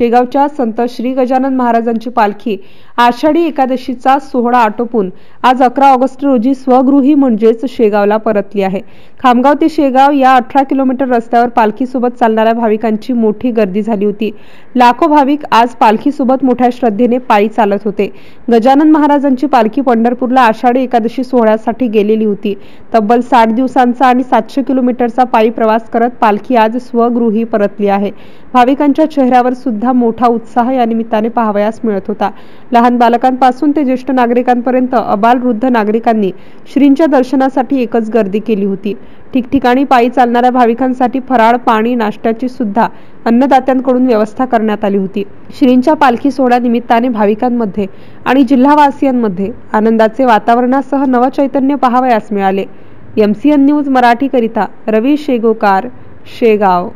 शेगावच्या संत श्री गजानन महाराजांची पालखी आषाढी एकादशीचा सोहळा आटोपून आज 11 ऑगस्ट रोजी स्वगृही म्हणजेच शेगावला परतली आहे। खामगाव ते शेगाव या 18 किलोमीटर रस्त्यावर पालखीसोबत चालणाऱ्या भाविकांची मोठी गर्दी झाली होती। लाखो भाविक आज पालखीसोबत मोठ्या श्रद्धेने पायी चालत होते। गजानन महाराजांची पालखी पंढरपूरला आषाढी एकादशी सोहळ्यासाठी गेलेली होती। तब्बल 60 दिवसांचा आणि 700 किलोमीटरचा पायी प्रवास करत पालखी आज स्वगृही परतली आहे। भाविकांच्या चेहऱ्यावर सुद्धा मोठा उत्साह या निमित्ताने पाहावयास मिळत होता। लहान बालकांपासून ते ज्येष्ठ नागरिकांपर्यंत अबालवृद्ध नागरिकांनी श्रींच्या दर्शनासाठी एकच गर्दी केली होती। ठिकठिकाणी पायी चालणाऱ्या भाविकांसाठी फराळ, पाणी, नाश्त्याची सुद्धा अन्नदात्यांकडून व्यवस्था करण्यात आली होती। श्रींच्या पालखी सोहळ्यानिमित्ताने भाविकांमध्ये आणि जिल्हावासियांमध्ये आनंदाचे वातावरणासह नवचैतन्य पाहावयास मिळाले। MCN न्यूज मराठी करिता रवी शेगोकार, शेगाव।